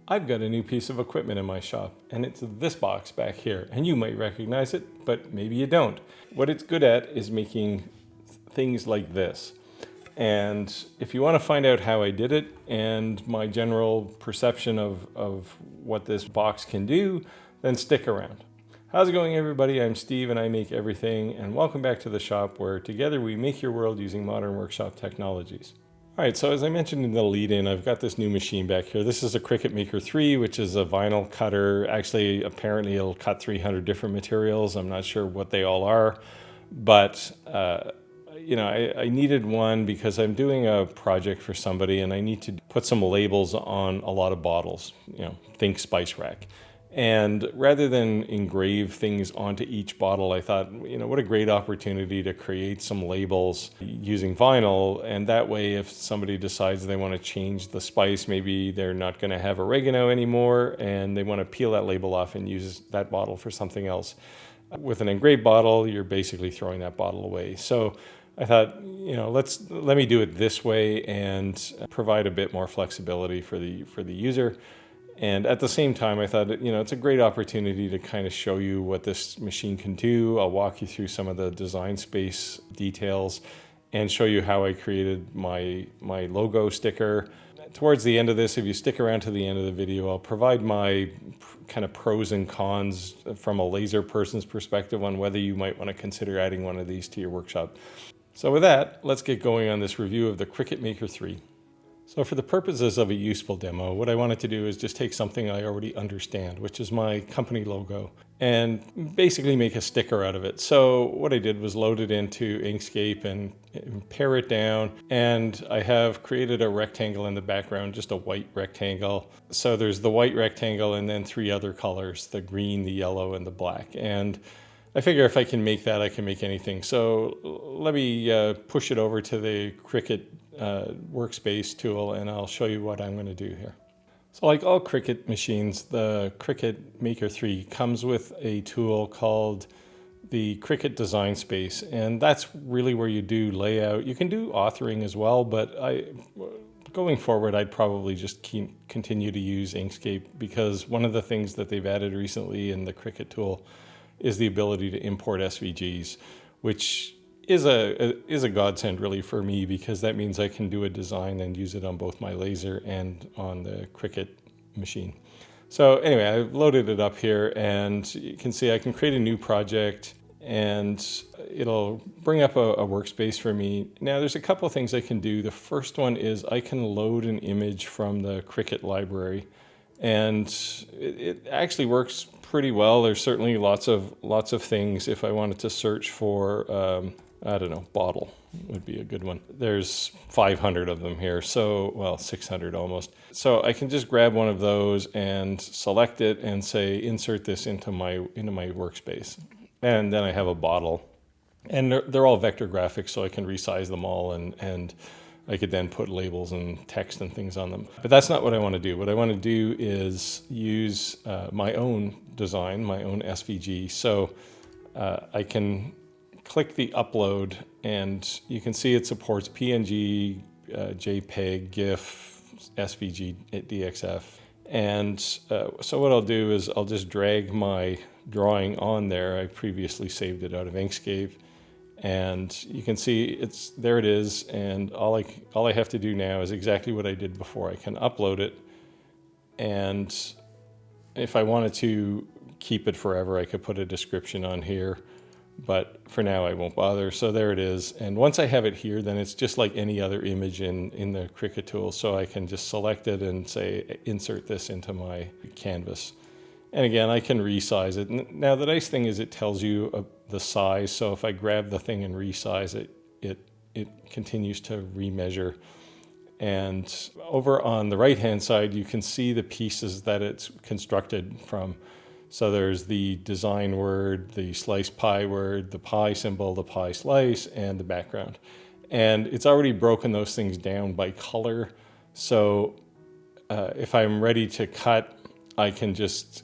I've got a new piece of equipment in my shop, and it's this box back here, and you might recognize it, but maybe you don't. What it's good at is making things like this. And if you want to find out how I did it and my general perception of what this box can do, then stick around. How's it going, everybody? I'm Steve and I make everything, and welcome back to the shop where together we make your world using modern workshop technologies. All right, so as I mentioned in the lead-in, I've got this new machine back here. This is a Cricut Maker 3, which is a vinyl cutter. Actually, apparently it'll cut 300 different materials. I'm not sure what they all are, but I needed one because I'm doing a project for somebody and I need to put some labels on a lot of bottles, think spice rack. And rather than engrave things onto each bottle, I thought, what a great opportunity to create some labels using vinyl. And that way, if somebody decides they want to change the spice, maybe they're not going to have oregano anymore, and they want to peel that label off and use that bottle for something else. With an engraved bottle, you're basically throwing that bottle away. So I thought, let me do it this way and provide a bit more flexibility for the user. And at the same time, I thought, it's a great opportunity to kind of show you what this machine can do. I'll walk you through some of the design space details and show you how I created my logo sticker. Towards the end of this, if you stick around to the end of the video, I'll provide my kind of pros and cons from a laser person's perspective on whether you might want to consider adding one of these to your workshop. So with that, let's get going on this review of the Cricut Maker 3. So for the purposes of a useful demo, what I wanted to do is just take something I already understand, which is my company logo, and basically make a sticker out of it. So what I did was load it into Inkscape and pare it down, and I have created a rectangle in the background, just a white rectangle. So there's the white rectangle and then three other colors, the green, the yellow, and the black. And I figure if I can make that, I can make anything. So let me push it over to the Cricut workspace tool, and I'll show you what I'm going to do here. So like all Cricut machines, the Cricut Maker 3 comes with a tool called the Cricut Design Space, and that's really where you do layout. You can do authoring as well, but going forward, I'd probably just continue to use Inkscape, because one of the things that they've added recently in the Cricut tool is the ability to import SVGs, which is a godsend really for me, because that means I can do a design and use it on both my laser and on the Cricut machine. So anyway, I've loaded it up here, and you can see I can create a new project and it'll bring up a workspace for me. Now there's a couple of things I can do. The first one is I can load an image from the Cricut library, and it actually works pretty well. There's certainly lots of things. If I wanted to search for bottle would be a good one. There's 500 of them here, so, well, 600 almost. So I can just grab one of those and select it and say, insert this into my workspace. And then I have a bottle. And they're all vector graphics, so I can resize them all, and I could then put labels and text and things on them. But that's not what I want to do. What I want to do is use my own design, my own SVG. So I can click the upload, and you can see it supports PNG, JPEG, GIF, SVG, DXF. And so what I'll do is I'll just drag my drawing on there. I previously saved it out of Inkscape, and you can see there it is. And all I have to do now is exactly what I did before. I can upload it, and if I wanted to keep it forever, I could put a description on here. But for now, I won't bother. So there it is. And once I have it here, then it's just like any other image in the Cricut tool. So I can just select it and say, insert this into my canvas. And again, I can resize it. Now, the nice thing is it tells you the size. So if I grab the thing and resize it, it continues to remeasure. And over on the right-hand side, you can see the pieces that it's constructed from. So there's the design word, the slice pie word, the pie symbol, the pie slice, and the background. And it's already broken those things down by color. So if I'm ready to cut, I can just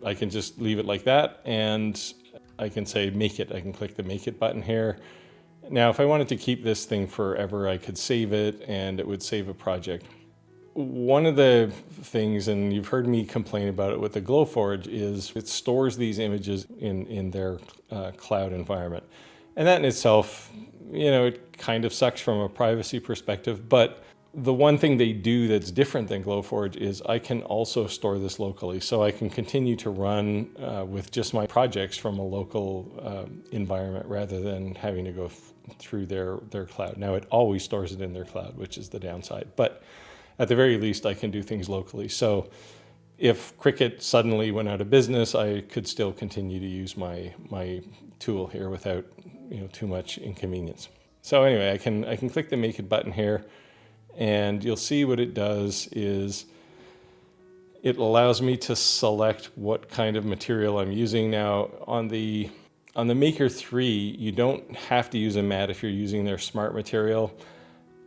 leave it like that, and I can say make it. I can click the make it button here. Now, if I wanted to keep this thing forever, I could save it and it would save a project. one of the things, and you've heard me complain about it with the Glowforge, is it stores these images in their cloud environment. And that in itself, it kind of sucks from a privacy perspective, but the one thing they do that's different than Glowforge is I can also store this locally. So I can continue to run with just my projects from a local environment rather than having to go through their cloud. Now it always stores it in their cloud, which is the downside. But at the very least, I can do things locally. So if Cricut suddenly went out of business, I could still continue to use my tool here without too much inconvenience. So anyway, I can click the Make It button here, and you'll see what it does is it allows me to select what kind of material I'm using. Now on the Maker 3, you don't have to use a mat if you're using their smart material.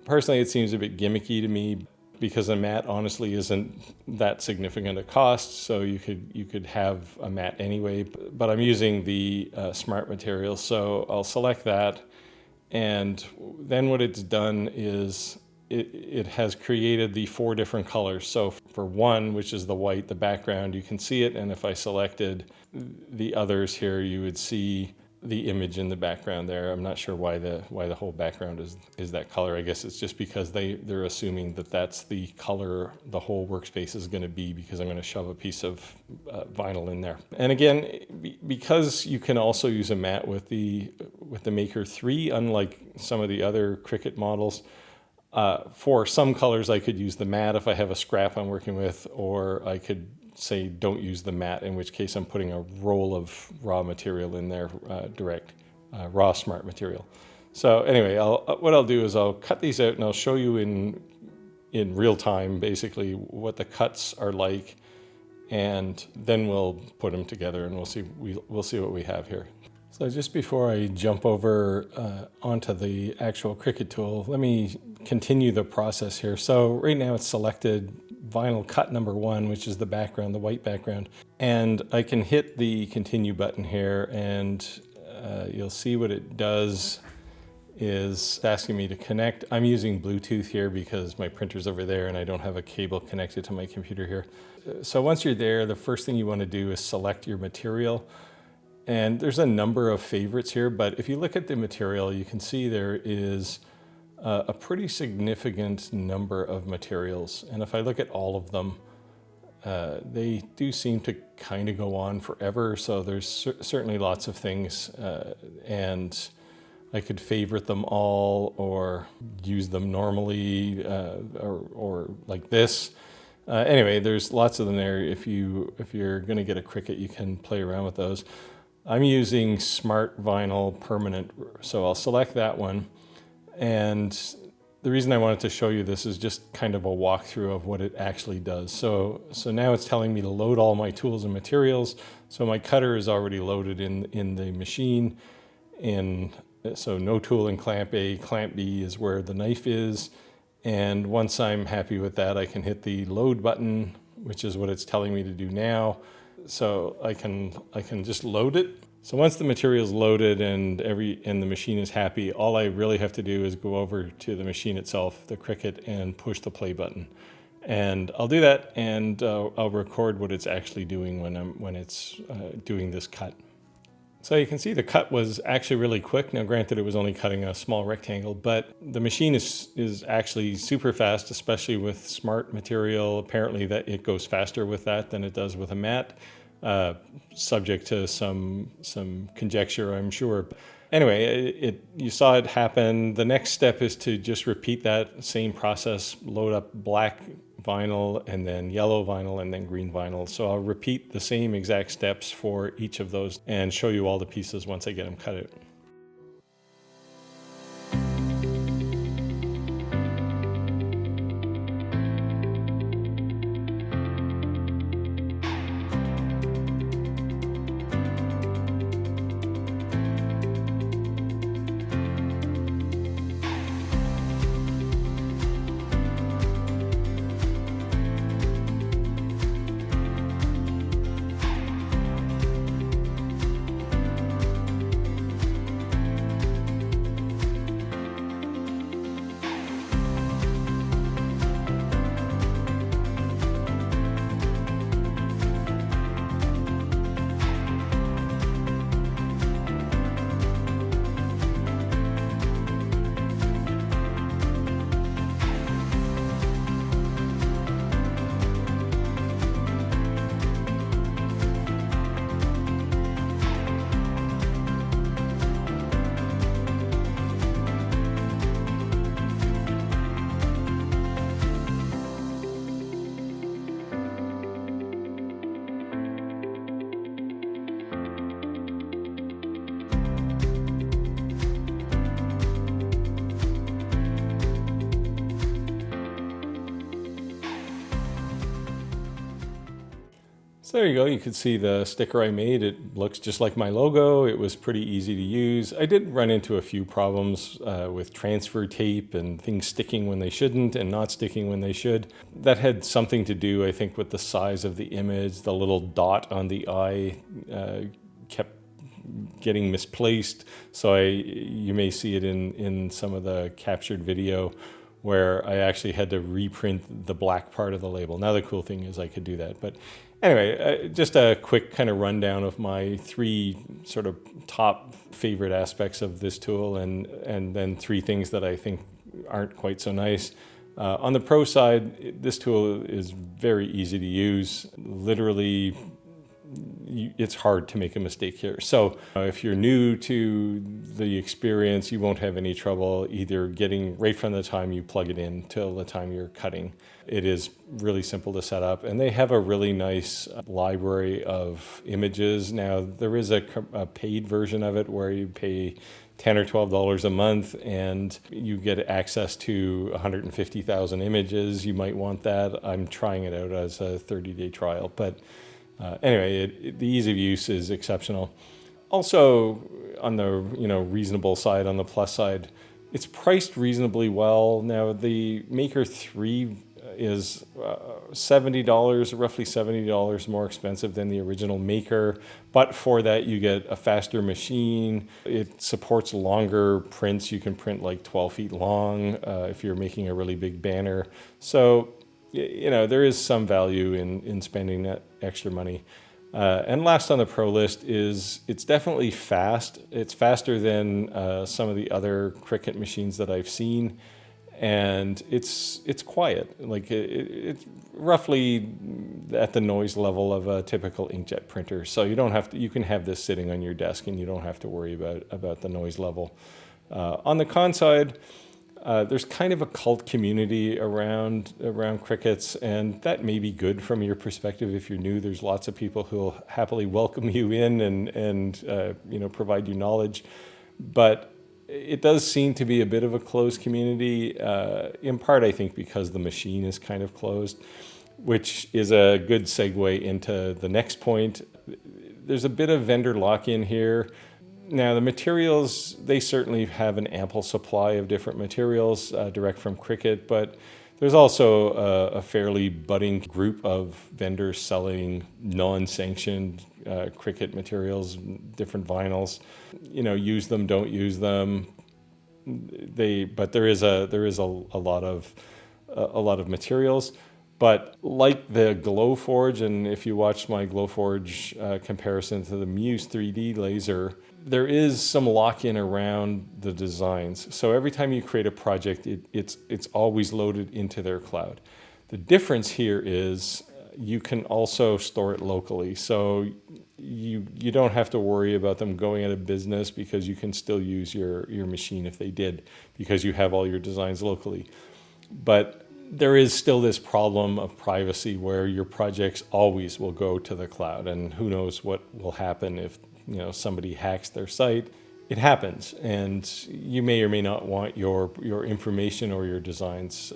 Personally, it seems a bit gimmicky to me because a mat honestly isn't that significant a cost, so you could have a mat anyway, but I'm using the smart material, so I'll select that, and then what it's done is it has created the 4 different colors. So for one, which is the white, the background, you can see it, and if I selected the others here, you would see the image in the background there. I'm not sure why the whole background is that color. I guess it's just because they're assuming that that's the color the whole workspace is going to be, because I'm going to shove a piece of vinyl in there. And again, because you can also use a mat with the Maker 3, unlike some of the other Cricut models, for some colors I could use the mat if I have a scrap I'm working with, or I could say don't use the mat, in which case I'm putting a roll of raw material in there, direct raw smart material. So anyway, what I'll do is I'll cut these out and I'll show you in real time basically what the cuts are like, and then we'll put them together and we'll see what we have here. So just before I jump over onto the actual Cricut tool, let me continue the process here. So right now it's selected vinyl cut number 1, which is the background, the white background. And I can hit the continue button here, and you'll see what it does is asking me to connect. I'm using Bluetooth here because my printer's over there and I don't have a cable connected to my computer here. So once you're there, the first thing you want to do is select your material. And there's a number of favorites here, but if you look at the material, you can see there is a pretty significant number of materials. And if I look at all of them, they do seem to kind of go on forever. So there's certainly lots of things, and I could favorite them all or use them normally, or like this. Anyway, there's lots of them there. If you're going to get a Cricut, you can play around with those. I'm using Smart Vinyl Permanent, so I'll select that one. And the reason I wanted to show you this is just kind of a walkthrough of what it actually does. So now it's telling me to load all my tools and materials. So my cutter is already loaded in the machine. So no tool in clamp A. Clamp B is where the knife is. And once I'm happy with that, I can hit the load button, which is what it's telling me to do now. So I can just load it. So once the material is loaded and the machine is happy, all I really have to do is go over to the machine itself, the Cricut, and push the play button. And I'll do that, and I'll record what it's actually doing when it's doing this cut. So you can see the cut was actually really quick. Now granted, it was only cutting a small rectangle, but the machine is actually super fast, especially with smart material. Apparently that it goes faster with that than it does with a mat, subject to some conjecture, I'm sure. Anyway, you saw it happen. The next step is to just repeat that same process, load up black vinyl and then yellow vinyl and then green vinyl. So I'll repeat the same exact steps for each of those and show you all the pieces once I get them cut out. So there you go. You can see the sticker I made. It looks just like my logo. It was pretty easy to use. I did run into a few problems with transfer tape and things sticking when they shouldn't and not sticking when they should. That had something to do, I think, with the size of the image. The little dot on the eye kept getting misplaced. So you may see it in some of the captured video where I actually had to reprint the black part of the label. Now the cool thing is I could do that. But anyway, just a quick kind of rundown of my 3 sort of top favorite aspects of this tool, and then 3 things that I think aren't quite so nice. On the pro side, this tool is very easy to use. Literally, it's hard to make a mistake here. So if you're new to the experience, you won't have any trouble either getting right from the time you plug it in till the time you're cutting. It is really simple to set up, and they have a really nice library of images. Now, there is a paid version of it where you pay $10 or $12 a month and you get access to 150,000 images. You might want that. I'm trying it out as a 30-day trial, but anyway, the ease of use is exceptional. Also, on the reasonable side, on the plus side, it's priced reasonably well. Now, the Maker 3 is $70, roughly $70 more expensive than the original Maker, but for that you get a faster machine. It supports longer prints. You can print like 12 feet long if you're making a really big banner. So there is some value in spending that extra money. And last on the pro list is it's definitely fast. It's faster than some of the other Cricut machines that I've seen, and it's quiet. Like it's roughly at the noise level of a typical inkjet printer. So you don't have to. You can have this sitting on your desk, and you don't have to worry about the noise level. On the con side, there's kind of a cult community around Cricuts, and that may be good from your perspective. If you're new, there's lots of people who will happily welcome you in and provide you knowledge. But it does seem to be a bit of a closed community, in part, I think, because the machine is kind of closed, which is a good segue into the next point. There's a bit of vendor lock-in here. Now, the materials, they certainly have an ample supply of different materials direct from Cricut, but there's also a fairly budding group of vendors selling non-sanctioned Cricut materials, different vinyls. Use them, don't use them. But there is a lot of materials. But like the Glowforge, and if you watch my Glowforge comparison to the Muse 3D laser, there is some lock-in around the designs. So every time you create a project, it's always loaded into their cloud. The difference here is you can also store it locally. So you don't have to worry about them going out of business, because you can still use your machine if they did, because you have all your designs locally. But there is still this problem of privacy where your projects always will go to the cloud, and who knows what will happen if somebody hacks their site. It happens, and you may or may not want your information or your designs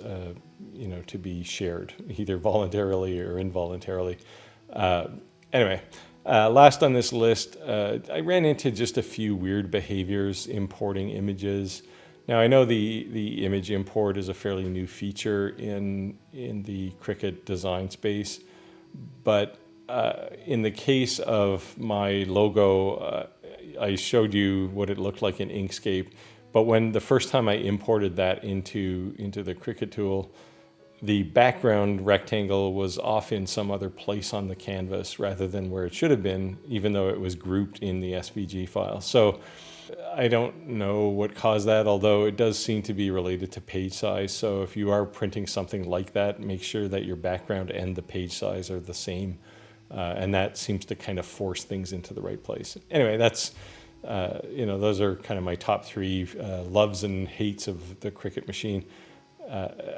to be shared, either voluntarily or involuntarily. Anyway, last on this list, I ran into just a few weird behaviors importing images. Now, I know the image import is a fairly new feature in the Cricut design space, but in the case of my logo, I showed you what it looked like in Inkscape, but when the first time I imported that into the Cricut tool, the background rectangle was off in some other place on the canvas rather than where it should have been, even though it was grouped in the SVG file. So I don't know what caused that, although it does seem to be related to page size. So if you are printing something like that, make sure that your background and the page size are the same. And that seems to kind of force things into the right place. Anyway, that's, those are kind of my top 3 loves and hates of the Cricut machine.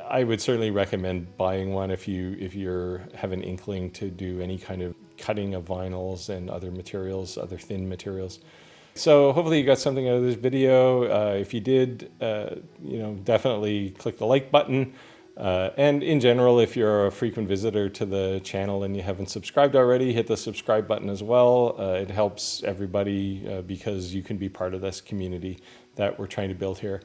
I would certainly recommend buying one if you have an inkling to do any kind of cutting of vinyls and other materials, other thin materials. So hopefully you got something out of this video. If you did, definitely click the like button. And in general, if you're a frequent visitor to the channel and you haven't subscribed already, hit the subscribe button as well. It helps everybody because you can be part of this community that we're trying to build here.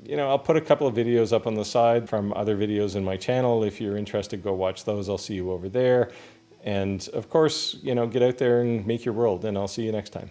You know, I'll put a couple of videos up on the side from other videos in my channel. If you're interested, go watch those. I'll see you over there. And of course, you know, get out there and make your world, and I'll see you next time.